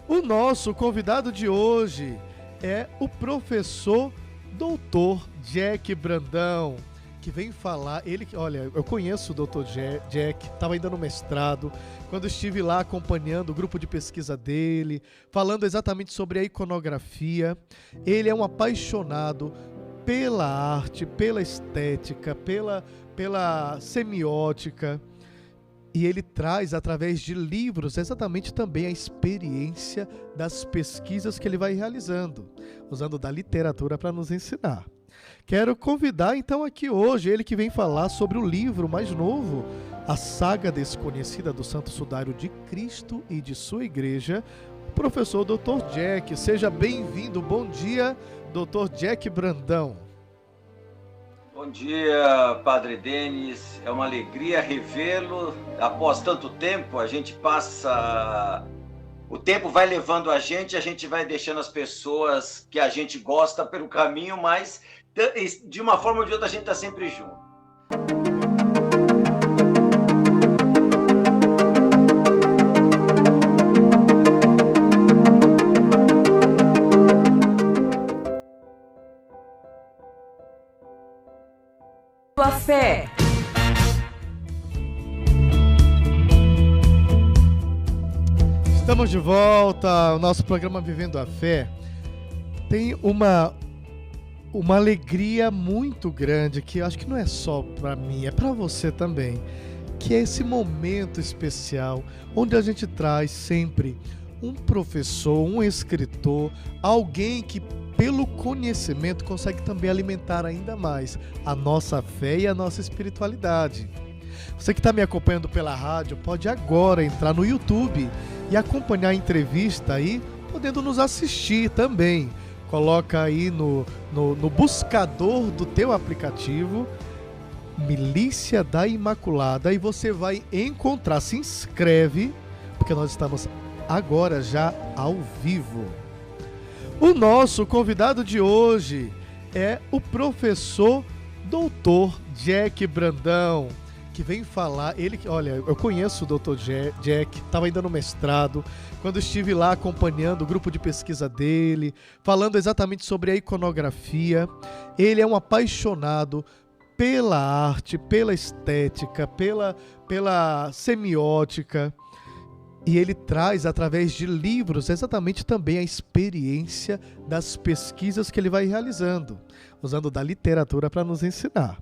O nosso convidado de hoje é o professor Dr. Jack Brandão, que vem falar. Olha, eu conheço o Dr. Jack, estava ainda no mestrado, quando estive lá acompanhando o grupo de pesquisa dele, falando exatamente sobre a iconografia. Ele é um apaixonado pela arte, pela estética, pela semiótica. E ele traz, através de livros, exatamente também a experiência das pesquisas que ele vai realizando, usando da literatura para nos ensinar. Quero convidar, então, aqui hoje, ele que vem falar sobre o livro mais novo, A Saga Desconhecida do Santo Sudário de Cristo e de Sua Igreja, o professor Dr. Jack. Seja bem-vindo. Bom dia, Dr. Jack Brandão. Bom dia, Padre Denis. É uma alegria revê-lo. Após tanto tempo, a gente passa... O tempo vai levando a gente vai deixando as pessoas que a gente gosta pelo caminho, mas de uma forma ou de outra a gente está sempre junto. Tua fé. Estamos de volta ao nosso programa Vivendo a Fé. Tem uma alegria muito grande que eu acho que não é só para mim, é para você também, que é esse momento especial onde a gente traz sempre um professor, um escritor, alguém que pelo conhecimento consegue também alimentar ainda mais a nossa fé e a nossa espiritualidade. Você que está me acompanhando pela rádio pode agora entrar no YouTube e acompanhar a entrevista aí, podendo nos assistir também. Coloca aí no buscador do teu aplicativo Milícia da Imaculada e você vai encontrar, se inscreve, porque nós estamos agora já ao vivo. O nosso convidado de hoje é o professor Dr. Jack Brandão, que vem falar. Olha, eu conheço o Dr. Jack, estava ainda no mestrado, quando estive lá acompanhando o grupo de pesquisa dele, falando exatamente sobre a iconografia. Ele é um apaixonado pela arte, pela estética, pela semiótica. E ele traz, através de livros, exatamente também a experiência das pesquisas que ele vai realizando, usando da literatura para nos ensinar.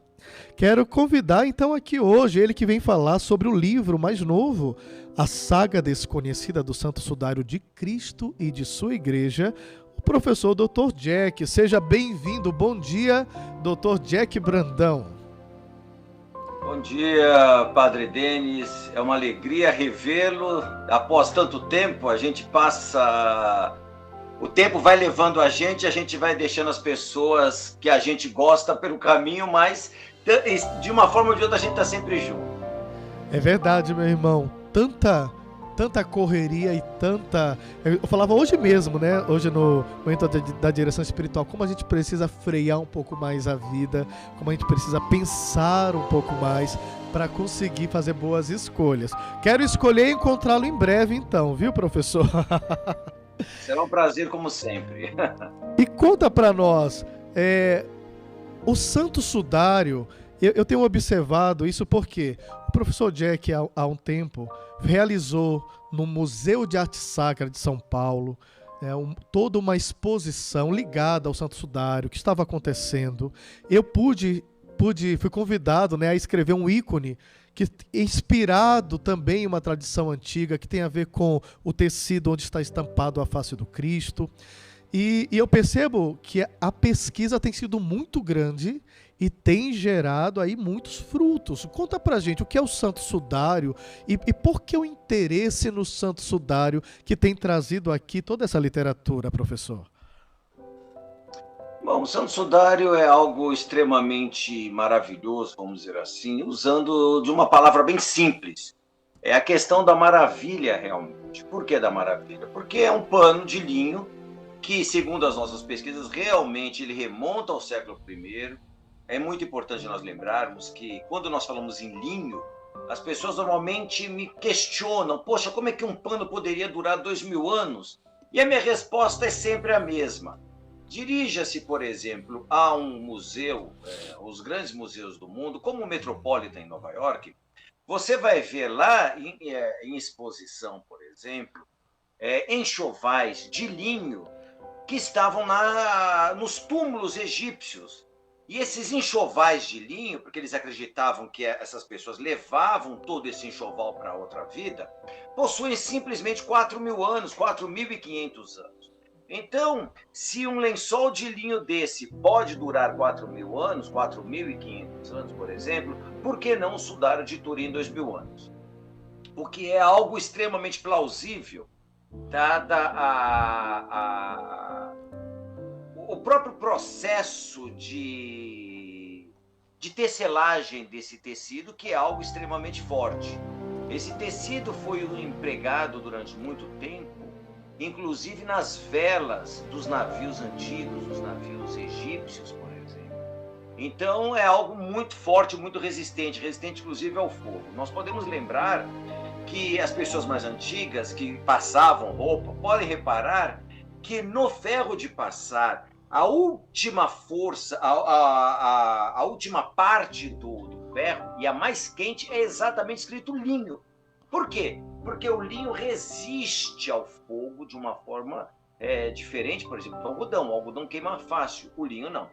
Quero convidar, então, aqui hoje, ele que vem falar sobre o livro mais novo, A Saga Desconhecida do Santo Sudário de Cristo e de Sua Igreja, o professor Dr. Jack. Seja bem-vindo. Bom dia, Dr. Jack Brandão. Bom dia, Padre Denis. É uma alegria revê-lo. Após tanto tempo, a gente passa... O tempo vai levando a gente vai deixando as pessoas que a gente gosta pelo caminho, mas de uma forma ou de outra a gente está sempre junto. É verdade, meu irmão. Tanta correria e tanta... Eu falava hoje mesmo, né? Hoje no momento da direção espiritual, como a gente precisa frear um pouco mais a vida, como a gente precisa pensar um pouco mais para conseguir fazer boas escolhas. Quero escolher e encontrá-lo em breve, então, viu, professor? Será um prazer, como sempre. E conta para nós, o Santo Sudário, eu tenho observado isso porque o professor Jack, há um tempo, realizou no Museu de Arte Sacra de São Paulo toda uma exposição ligada ao Santo Sudário que estava acontecendo. Eu fui convidado, né, a escrever um ícone que inspirado também em uma tradição antiga que tem a ver com o tecido onde está estampado a face do Cristo. E eu percebo que a pesquisa tem sido muito grande e tem gerado aí muitos frutos. Conta pra gente o que é o Santo Sudário e por que o interesse no Santo Sudário que tem trazido aqui toda essa literatura, professor? Bom, o Santo Sudário é algo extremamente maravilhoso, vamos dizer assim, usando de uma palavra bem simples. É a questão da maravilha, realmente. Por que da maravilha? Porque é um pano de linho que, segundo as nossas pesquisas, realmente ele remonta ao século I. É muito importante nós lembrarmos que, quando nós falamos em linho, as pessoas normalmente me questionam, poxa, como é que um pano poderia durar 2000 anos? E a minha resposta é sempre a mesma. Dirija-se, por exemplo, a um museu, os grandes museus do mundo, como o Metropolitan em Nova York. Você vai ver lá em exposição, por exemplo, enxovais de linho que estavam nos túmulos egípcios. E esses enxovais de linho, porque eles acreditavam que essas pessoas levavam todo esse enxoval para outra vida, possuem simplesmente 4.000 anos, 4.500 anos. Então, se um lençol de linho desse pode durar 4.000 anos, 4.500 anos, por exemplo, por que não o sudário de Turim 2.000 anos? O que é algo extremamente plausível, dada o próprio processo de tecelagem desse tecido, que é algo extremamente forte. Esse tecido foi empregado durante muito tempo, inclusive nas velas dos navios antigos, dos navios egípcios, por exemplo. Então é algo muito forte, muito resistente inclusive ao fogo. Nós podemos lembrar que as pessoas mais antigas que passavam roupa, podem reparar que no ferro de passar, a última força, a última parte do ferro, e a mais quente, é exatamente escrito linho. Por quê? Porque o linho resiste ao fogo de uma forma diferente, por exemplo, do algodão. O algodão queima fácil, o linho não.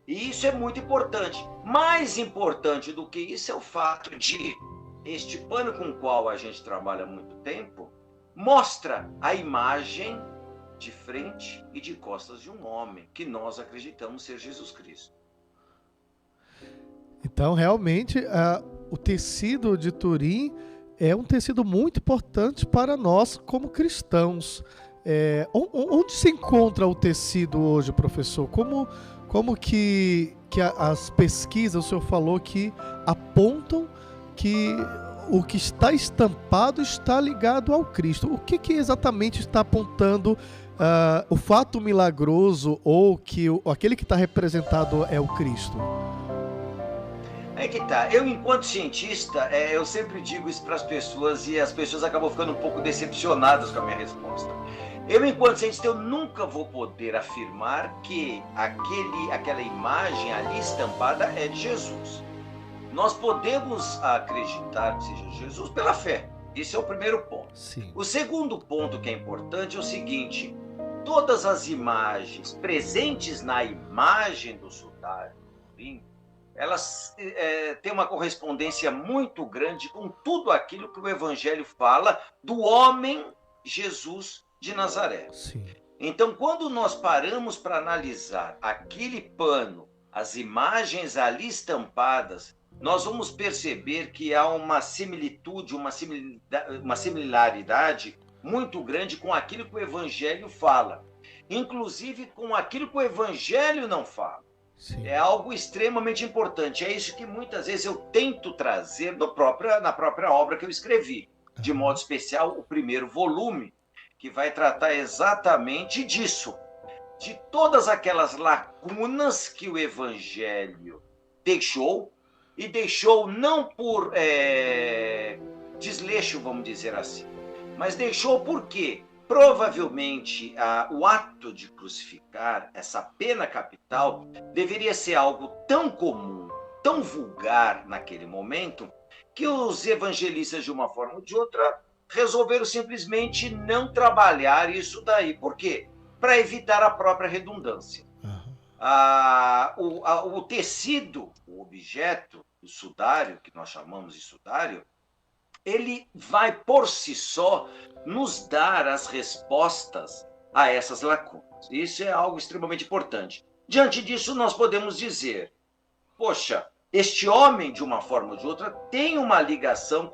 E isso é muito importante. Mais importante do que isso é o fato de este pano com o qual a gente trabalha há muito tempo mostra a imagem de frente e de costas de um homem que nós acreditamos ser Jesus Cristo. Então, realmente, o tecido de Turim é um tecido muito importante para nós como cristãos. Onde se encontra o tecido hoje, professor? Como que as pesquisas, o senhor falou que apontam que o que está estampado está ligado ao Cristo. O que exatamente está apontando o fato milagroso ou que aquele que está representado é o Cristo? É que tá. Eu, enquanto cientista, eu sempre digo isso para as pessoas e as pessoas acabam ficando um pouco decepcionadas com a minha resposta. Eu, enquanto cientista, eu nunca vou poder afirmar que aquela imagem ali estampada é de Jesus. Nós podemos acreditar que seja Jesus pela fé. Esse é o primeiro ponto. Sim. O segundo ponto que é importante é o seguinte: todas as imagens presentes na imagem do sudário, elas têm uma correspondência muito grande com tudo aquilo que o Evangelho fala do homem Jesus de Nazaré. Sim. Então, quando nós paramos para analisar aquele pano, as imagens ali estampadas, nós vamos perceber que há uma similitude, uma similaridade muito grande com aquilo que o Evangelho fala, inclusive com aquilo que o Evangelho não fala. Sim. É algo extremamente importante. É isso que muitas vezes eu tento trazer na própria obra que eu escrevi, de modo especial o primeiro volume, que vai tratar exatamente disso, de todas aquelas lacunas que o Evangelho deixou, e deixou não por desleixo, vamos dizer assim, mas deixou porque provavelmente o ato de crucificar, essa pena capital, deveria ser algo tão comum, tão vulgar naquele momento, que os evangelistas, de uma forma ou de outra, resolveram simplesmente não trabalhar isso daí. Por quê? Para evitar a própria redundância. O tecido, o objeto, o sudário, que nós chamamos de sudário, ele vai por si só nos dar as respostas a essas lacunas. Isso é algo extremamente importante. Diante disso, nós podemos dizer: poxa, este homem, de uma forma ou de outra, tem uma ligação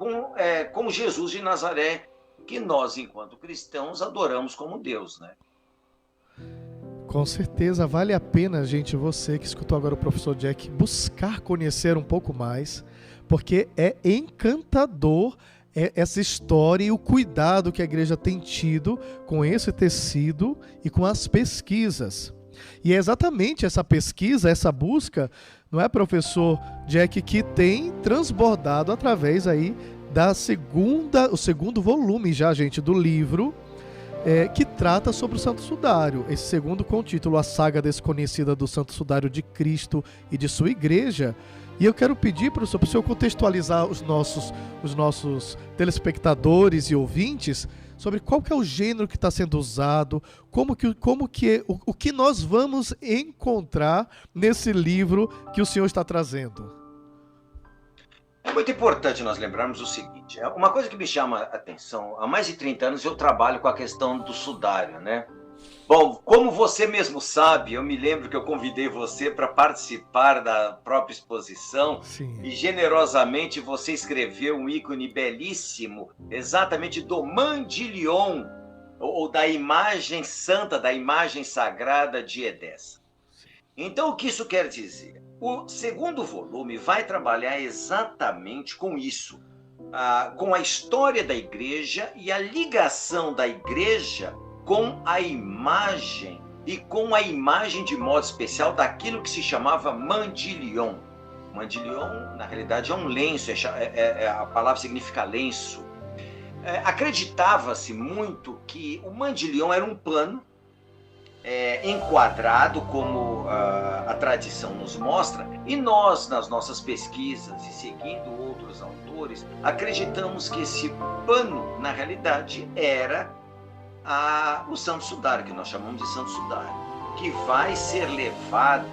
com Jesus de Nazaré, que nós, enquanto cristãos, adoramos como Deus, né? Com certeza, vale a pena, gente, você que escutou agora o professor Jack, buscar conhecer um pouco mais, porque é encantador essa história e o cuidado que a igreja tem tido com esse tecido e com as pesquisas. E é exatamente essa pesquisa, essa busca, não é, professor Jack, que tem transbordado através aí o segundo volume já, gente, do livro que trata sobre o Santo Sudário. Esse segundo com o título A Saga Desconhecida do Santo Sudário de Cristo e de Sua Igreja. E eu quero pedir para o senhor contextualizar os nossos telespectadores e ouvintes sobre qual que é o gênero que está sendo usado, o que nós vamos encontrar nesse livro que o senhor está trazendo. É muito importante nós lembrarmos o seguinte, uma coisa que me chama a atenção, há mais de 30 anos eu trabalho com a questão do sudário, né? Bom, como você mesmo sabe, eu me lembro que eu convidei você para participar da própria exposição. Sim. E generosamente você escreveu um ícone belíssimo, exatamente do Mandilion, ou da imagem santa, da imagem sagrada de Edessa. Então, o que isso quer dizer? O segundo volume vai trabalhar exatamente com isso, com a história da igreja e a ligação da igreja com a imagem, e com a imagem de modo especial daquilo que se chamava Mandilion. Mandilion, na realidade, é um lenço, a palavra significa lenço. Acreditava-se muito que o Mandilion era um pano enquadrado, como a tradição nos mostra, e nós, nas nossas pesquisas e seguindo outros autores, acreditamos que esse pano, na realidade, era o Santo Sudário, que nós chamamos de Santo Sudário, que vai ser levado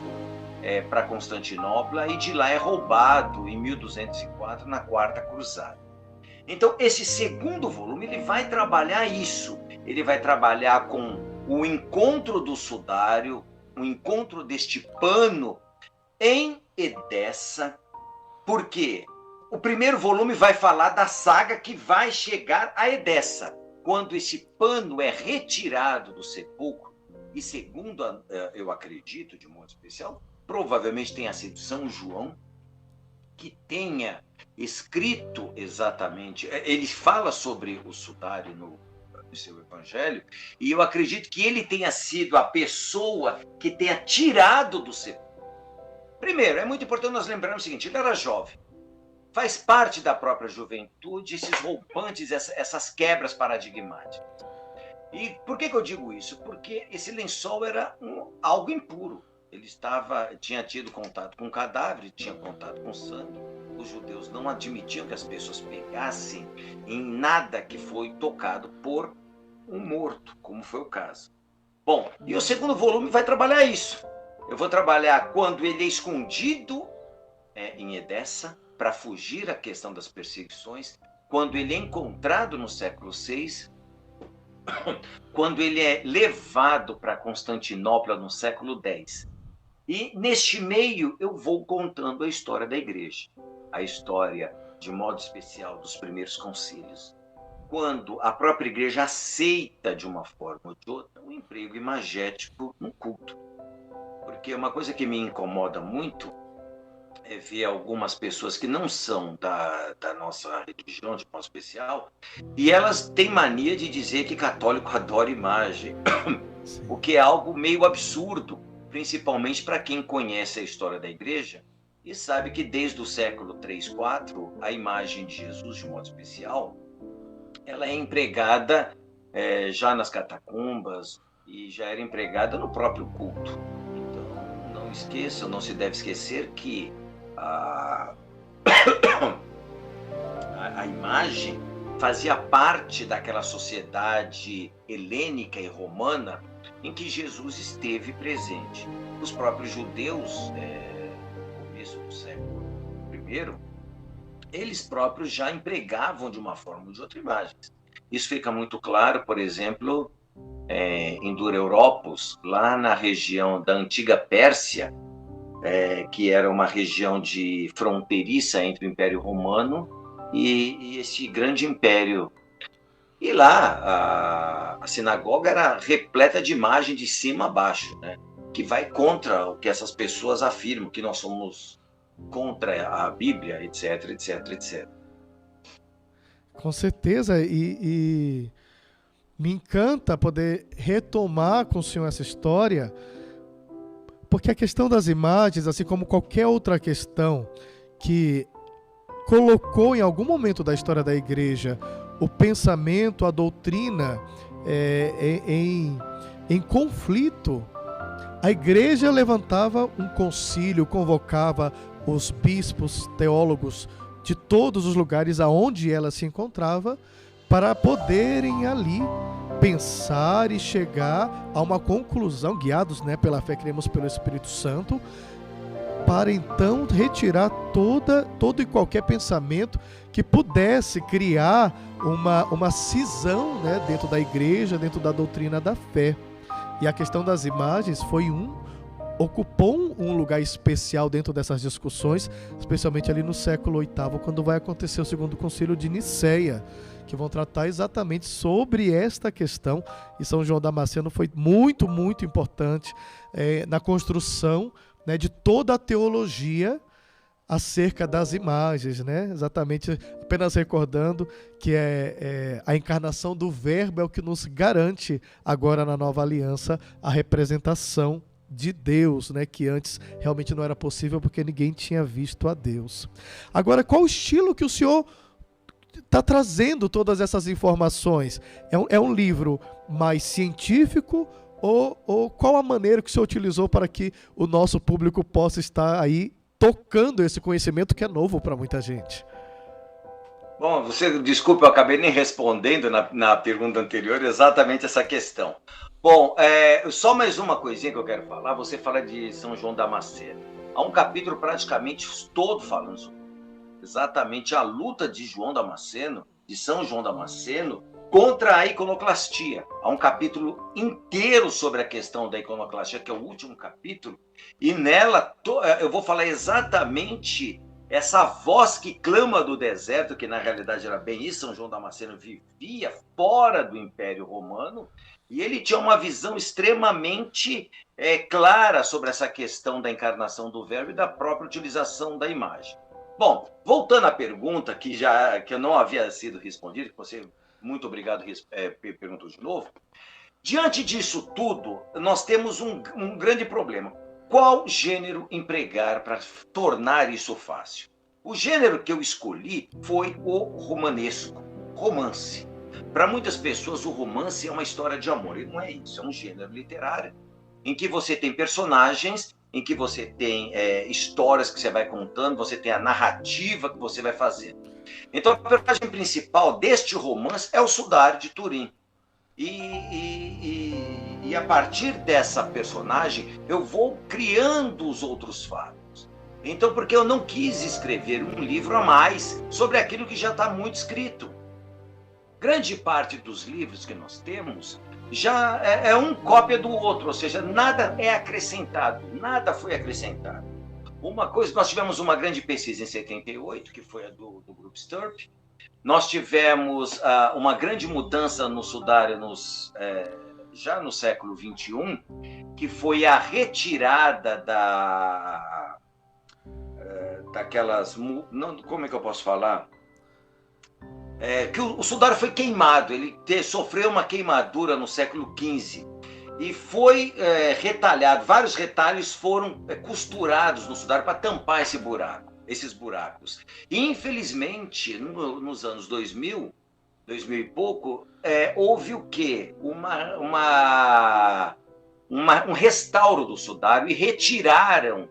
para Constantinopla e de lá é roubado em 1204 na Quarta Cruzada. Então, esse segundo volume ele vai trabalhar isso, ele vai trabalhar com o encontro do sudário, o encontro deste pano em Edessa, porque o primeiro volume vai falar da saga que vai chegar a Edessa, quando esse pano é retirado do sepulcro, e segundo eu acredito, de modo especial, provavelmente tenha sido São João, que tenha escrito exatamente, ele fala sobre o sudário no seu evangelho, e eu acredito que ele tenha sido a pessoa que tenha tirado do sepulcro. Primeiro, é muito importante nós lembrarmos o seguinte, ele era jovem, faz parte da própria juventude, esses rompantes, essas quebras paradigmáticas. E por que eu digo isso? Porque esse lençol era algo impuro. Ele tinha tido contato com cadáver, tinha contato com sangue. Os judeus não admitiam que as pessoas pegassem em nada que foi tocado por um morto, como foi o caso. Bom, e o segundo volume vai trabalhar isso. Eu vou trabalhar quando ele é escondido em Edessa, para fugir à questão das perseguições, quando ele é encontrado no século VI, quando ele é levado para Constantinopla no século X. E neste meio eu vou contando a história da igreja, a história, de modo especial, dos primeiros concílios, quando a própria igreja aceita de uma forma ou de outra um emprego imagético no culto. Porque uma coisa que me incomoda muito é ver algumas pessoas que não são da nossa religião, de modo especial, e elas têm mania de dizer que católico adora imagem, o que é algo meio absurdo, principalmente para quem conhece a história da igreja e sabe que desde o século 3, 4, a imagem de Jesus, de modo especial, ela é empregada já nas catacumbas e já era empregada no próprio culto. Então, não esqueçam, não se deve esquecer que a imagem fazia parte daquela sociedade helênica e romana em que Jesus esteve presente. Os próprios judeus, no começo do século I, eles próprios já empregavam de uma forma ou de outra imagens. Isso fica muito claro, por exemplo, em Dureiropos, lá na região da antiga Pérsia, que era uma região de fronteiriça entre o Império Romano e esse grande império. E lá a sinagoga era repleta de imagem de cima a baixo, né? Que vai contra o que essas pessoas afirmam, que nós somos contra a Bíblia, etc, etc, etc. Com certeza, e me encanta poder retomar com o senhor essa história, porque a questão das imagens, assim como qualquer outra questão que colocou em algum momento da história da igreja o pensamento, a doutrina em conflito, a igreja levantava um concílio, convocava os bispos, teólogos de todos os lugares aonde ela se encontrava, para poderem ali pensar e chegar a uma conclusão, guiados, né, pela fé, cremos pelo Espírito Santo, para então retirar todo e qualquer pensamento que pudesse criar uma cisão, né, dentro da igreja, dentro da doutrina da fé. E a questão das imagens ocupou um lugar especial dentro dessas discussões, especialmente ali no século VIII, quando vai acontecer o segundo concílio de Nicéia, que vão tratar exatamente sobre esta questão. E São João Damasceno foi muito, muito importante na construção, né, de toda a teologia acerca das imagens, né? Exatamente, apenas recordando que a encarnação do Verbo é o que nos garante agora na nova aliança a representação de Deus, né? Que antes realmente não era possível porque ninguém tinha visto a Deus. Agora, qual o estilo que o senhor está trazendo todas essas informações? É um livro mais científico ou qual a maneira que o senhor utilizou para que o nosso público possa estar aí tocando esse conhecimento que é novo para muita gente? Bom, desculpe, eu acabei nem respondendo na pergunta anterior exatamente essa questão. Bom, só mais uma coisinha que eu quero falar. Você fala de São João Damasceno. Há um capítulo praticamente todo falando sobre exatamente a luta de São João Damasceno, contra a iconoclastia. Há um capítulo inteiro sobre a questão da iconoclastia, que é o último capítulo, e nela eu vou falar exatamente essa voz que clama do deserto, que na realidade era bem isso. São João Damasceno vivia fora do Império Romano, e ele tinha uma visão extremamente clara sobre essa questão da encarnação do Verbo e da própria utilização da imagem. Bom, voltando à pergunta que não havia sido respondida, que você... Muito obrigado, perguntou de novo. Diante disso tudo, nós temos um grande problema. Qual gênero empregar para tornar isso fácil? O gênero que eu escolhi foi o romanesco, romance. Para muitas pessoas, o romance é uma história de amor, e não é isso, é um gênero literário em que você tem personagens, em que você tem histórias que você vai contando, você tem a narrativa que você vai fazendo. Então, a personagem principal deste romance é o Sudário de Turim. E a partir dessa personagem, eu vou criando os outros fatos. Então, porque eu não quis escrever um livro a mais sobre aquilo que já está muito escrito. Grande parte dos livros que nós temos já é um cópia do outro, ou seja, nada é acrescentado, nada foi acrescentado. Uma coisa, nós tivemos uma grande pesquisa em 78, que foi a do Grupo Sturp. Nós tivemos uma grande mudança no Sudário já no século XXI, que foi a retirada daquelas... Não, como é que eu posso falar? Que o Sudário foi queimado, ele sofreu uma queimadura no século XV. E foi retalhado, vários retalhos foram costurados no Sudário para tampar esses buracos. E, infelizmente, nos anos 2000 e pouco, houve o quê? Um restauro do Sudário e retiraram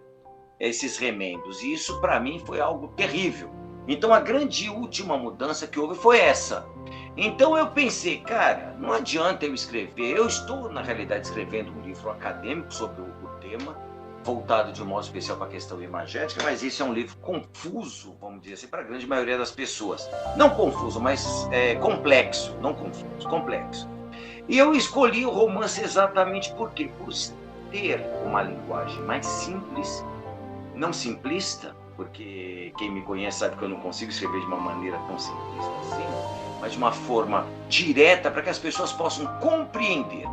esses remendos. E isso, para mim, foi algo terrível. Então, a grande última mudança que houve foi essa. Então eu pensei, cara, não adianta eu escrever. Eu estou, na realidade, escrevendo um livro acadêmico sobre o tema, voltado de um modo especial para a questão imagética, mas esse é um livro confuso, vamos dizer assim, para a grande maioria das pessoas. Não confuso, mas complexo. Não confuso, complexo. E eu escolhi o romance exatamente por quê? Por ter uma linguagem mais simples, não simplista, porque quem me conhece sabe que eu não consigo escrever de uma maneira tão simplista assim, mas de uma forma direta para que as pessoas possam compreender.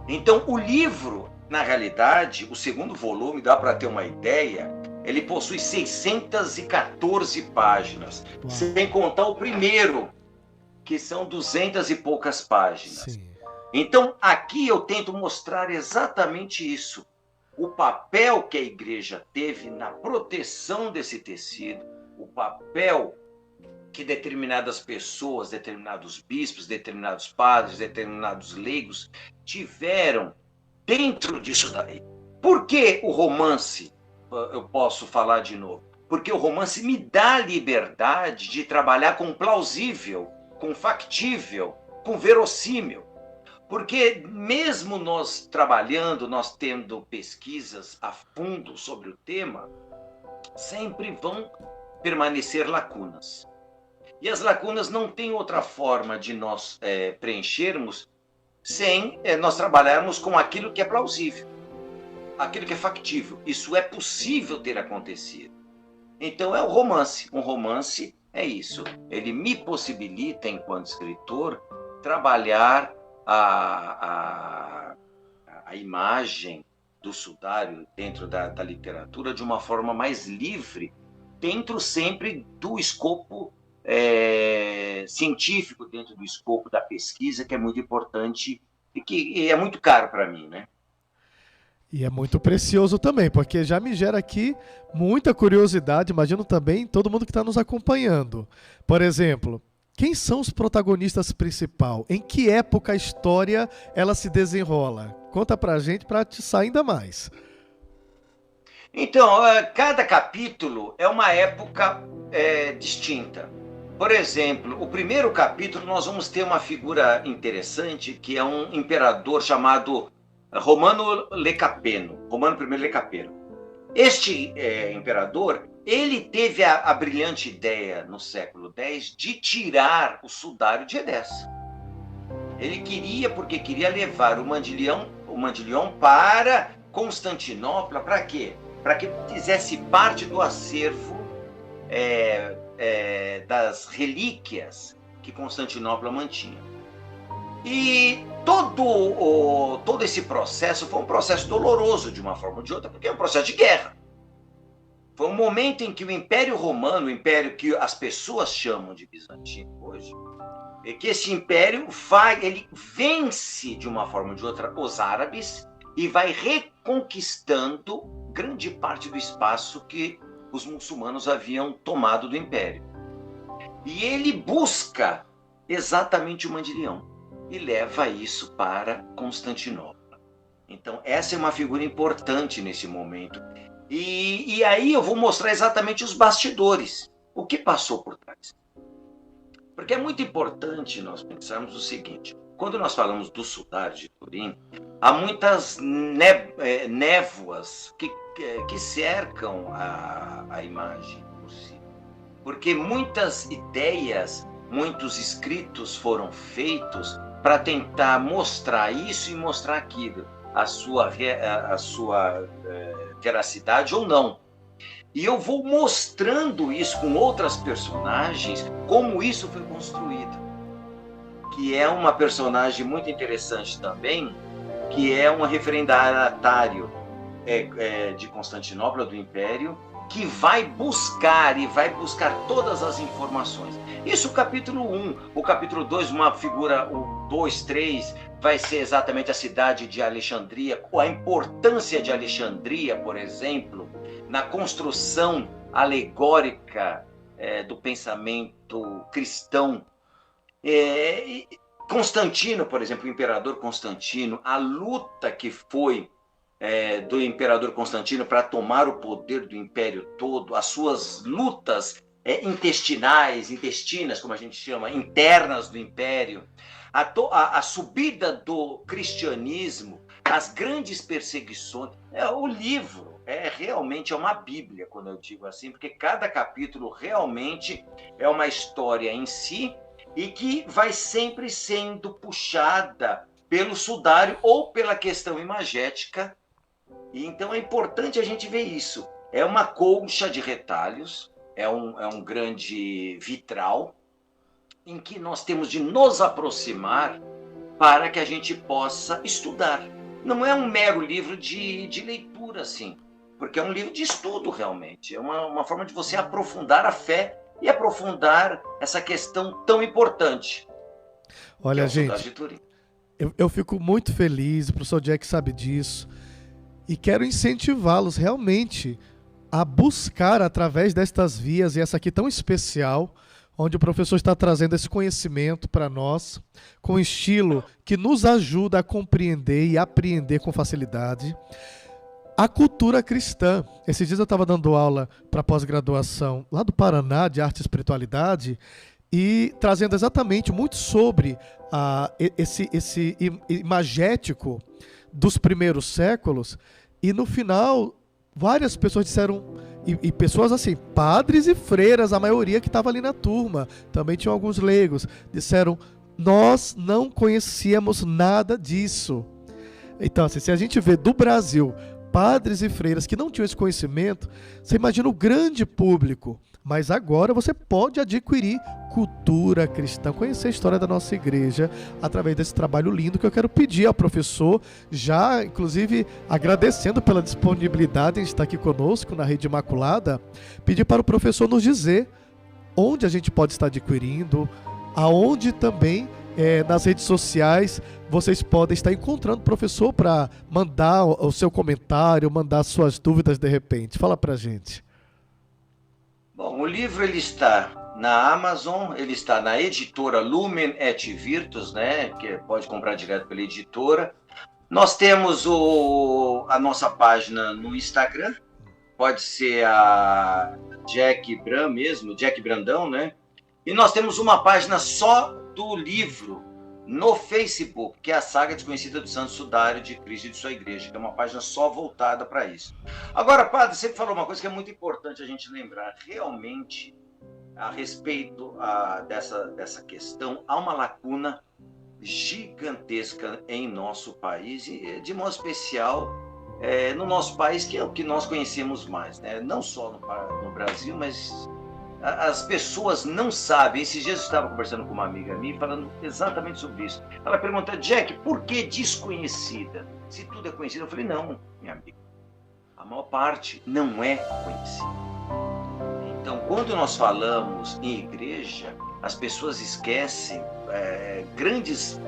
Então, o livro, na realidade, o segundo volume, dá para ter uma ideia, ele possui 614 páginas, sem contar o primeiro, que são 200 e poucas páginas. Sim. Então, aqui eu tento mostrar exatamente isso. O papel que a igreja teve na proteção desse tecido, o papel que determinadas pessoas, determinados bispos, determinados padres, determinados leigos tiveram dentro disso daí. Por que o romance, eu posso falar de novo? Porque o romance me dá liberdade de trabalhar com plausível, com factível, com verossímil. Porque mesmo nós trabalhando, nós tendo pesquisas a fundo sobre o tema, sempre vão permanecer lacunas. E as lacunas não tem outra forma de nós preenchermos sem nós trabalharmos com aquilo que é plausível, aquilo que é factível. Isso é possível ter acontecido. Então é o romance. Um romance é isso. Ele me possibilita, enquanto escritor, trabalhar a imagem do sudário dentro da literatura de uma forma mais livre, dentro sempre do escopo científico, dentro do escopo da pesquisa, que é muito importante e que é muito caro para mim, né? E é muito precioso também, porque já me gera aqui muita curiosidade, imagino também todo mundo que está nos acompanhando. Por exemplo, quem são os protagonistas principais? Em que época a história ela se desenrola? Conta pra gente para atiçar ainda mais. Então, cada capítulo é uma época distinta. Por exemplo, o primeiro capítulo nós vamos ter uma figura interessante, que é um imperador chamado Romano Lecapeno, Romano I Lecapeno. Este imperador, ele teve a brilhante ideia no século X de tirar o sudário de Edessa. Ele porque queria levar o Mandilion para Constantinopla. Para quê? Para que fizesse parte do acervo das relíquias que Constantinopla mantinha. E todo esse processo foi um processo doloroso de uma forma ou de outra, porque é um processo de guerra. Foi um momento em que o Império Romano, o império que as pessoas chamam de bizantino hoje, é que esse império ele vence de uma forma ou de outra os árabes e vai reconquistando grande parte do espaço que os muçulmanos haviam tomado do império. E ele busca exatamente o Mandilion e leva isso para Constantinopla. Então, essa é uma figura importante nesse momento. E aí eu vou mostrar exatamente os bastidores, o que passou por trás. Porque é muito importante nós pensarmos o seguinte: quando nós falamos do sudário de Turim, há muitas névoas que cercam a imagem por si. Porque muitas ideias, muitos escritos foram feitos para tentar mostrar isso e mostrar aquilo, a sua veracidade ou não. E eu vou mostrando isso com outras personagens, como isso foi construído. Que é uma personagem muito interessante também, que é um referendatário de Constantinopla, do Império, que vai buscar todas as informações. Isso o capítulo 1. O capítulo 2, uma figura, o 2, 3, vai ser exatamente a cidade de Alexandria, a importância de Alexandria, por exemplo, na construção alegórica do pensamento cristão. Constantino, por exemplo, o imperador Constantino, a luta que foi do imperador Constantino para tomar o poder do império todo, as suas lutas intestinas, como a gente chama, internas do império, a subida do cristianismo, as grandes perseguições. O livro realmente é uma bíblia, quando eu digo assim, porque cada capítulo realmente é uma história em si e que vai sempre sendo puxada pelo sudário ou pela questão imagética. E então é importante a gente ver isso. É uma colcha de retalhos, é um grande vitral em que nós temos de nos aproximar para que a gente possa estudar. Não é um mero livro de leitura, assim, porque é um livro de estudo, realmente. É uma forma de você aprofundar a fé e aprofundar essa questão tão importante. Olha, gente, eu fico muito feliz, o professor Jack sabe disso, e quero incentivá-los realmente a buscar, através destas vias, e essa aqui tão especial, onde o professor está trazendo esse conhecimento para nós, com um estilo que nos ajuda a compreender e apreender com facilidade a cultura cristã. Esses dias eu estava dando aula para pós-graduação lá do Paraná, de Arte e Espiritualidade, e trazendo exatamente muito sobre esse imagético dos primeiros séculos, e no final várias pessoas disseram, e pessoas assim, padres e freiras, a maioria que estava ali na turma, também tinham alguns leigos, disseram: nós não conhecíamos nada disso. Então, assim, se a gente vê do Brasil padres e freiras que não tinham esse conhecimento, você imagina o grande público. Mas agora você pode adquirir cultura cristã, conhecer a história da nossa igreja através desse trabalho lindo que eu quero pedir ao professor, já inclusive agradecendo pela disponibilidade de estar aqui conosco na Rede Imaculada, pedir para o professor nos dizer onde a gente pode estar adquirindo, aonde também nas redes sociais vocês podem estar encontrando o professor para mandar o seu comentário, mandar suas dúvidas de repente. Fala pra gente. Bom, o livro ele está na Amazon, ele está na editora Lumen et Virtus, né, que pode comprar direto pela editora. Nós temos a nossa página no Instagram, pode ser a Jack Bran mesmo, Jack Brandão, né? E nós temos uma página só do livro no Facebook, que é a Saga Desconhecida do Santo Sudário de Cristo e de sua Igreja, que é uma página só voltada para isso. Agora, padre, você falou uma coisa que é muito importante a gente lembrar. Realmente, a respeito dessa questão, há uma lacuna gigantesca em nosso país, e de modo especial no nosso país, que é o que nós conhecemos mais, né? Não só no Brasil, mas as pessoas não sabem. Esses dias eu estava conversando com uma amiga minha, falando exatamente sobre isso. Ela pergunta: Jack, por que desconhecida? Se tudo é conhecido. Eu falei: não, minha amiga, a maior parte não é conhecida. Então, quando nós falamos em igreja, as pessoas esquecem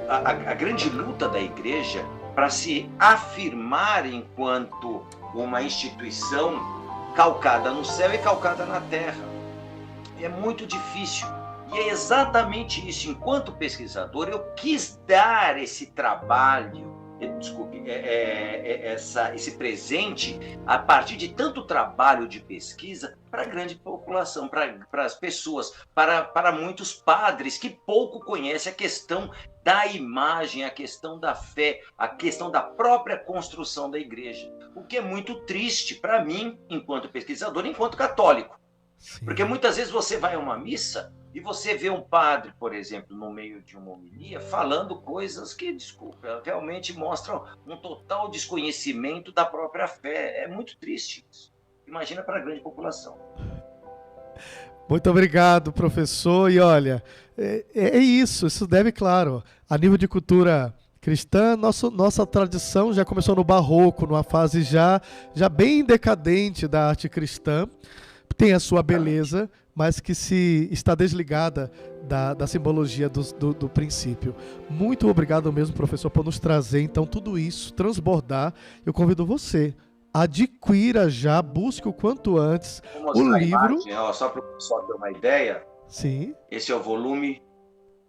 a grande luta da igreja para se afirmar enquanto uma instituição calcada no céu e calcada na terra. É muito difícil. E é exatamente isso. Enquanto pesquisador, eu quis dar esse trabalho, esse presente, a partir de tanto trabalho de pesquisa, para a grande população, para as pessoas, para muitos padres que pouco conhecem a questão da imagem, a questão da fé, a questão da própria construção da igreja. O que é muito triste para mim, enquanto pesquisador, enquanto católico. Sim. Porque muitas vezes você vai a uma missa e você vê um padre, por exemplo, no meio de uma homilia, falando coisas que, desculpa, realmente mostram um total desconhecimento da própria fé. É muito triste isso. Imagina para a grande população. Muito obrigado, professor. E olha, é isso deve, claro, a nível de cultura cristã, nossa tradição já começou no barroco, numa fase já bem decadente da arte cristã. Tem a sua beleza, mas que se está desligada da simbologia do princípio. Muito obrigado mesmo, professor, por nos trazer, então, tudo isso, transbordar. Eu convido você, adquira já, busque o quanto antes o livro. Imagem, só para o pessoal ter uma ideia. Sim. Esse é o volume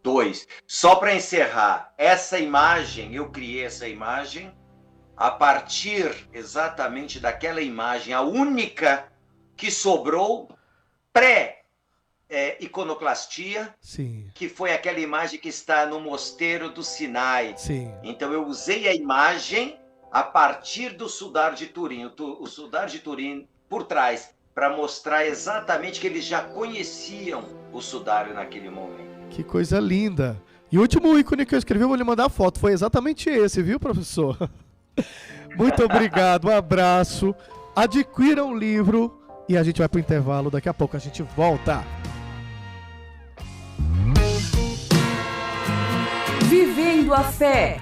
2. Só para encerrar, essa imagem, eu criei essa imagem a partir exatamente daquela imagem, a única que sobrou pré-iconoclastia, que foi aquela imagem que está no Mosteiro do Sinai. Sim. Então eu usei a imagem a partir do Sudário de Turim, o Sudário de Turim por trás, para mostrar exatamente que eles já conheciam o Sudário naquele momento. Que coisa linda! E o último ícone que eu escrevi, eu vou lhe mandar a foto, foi exatamente esse, viu, professor? Muito obrigado, um abraço, adquiram o livro. E a gente vai para o intervalo, daqui a pouco a gente volta. Vivendo a fé.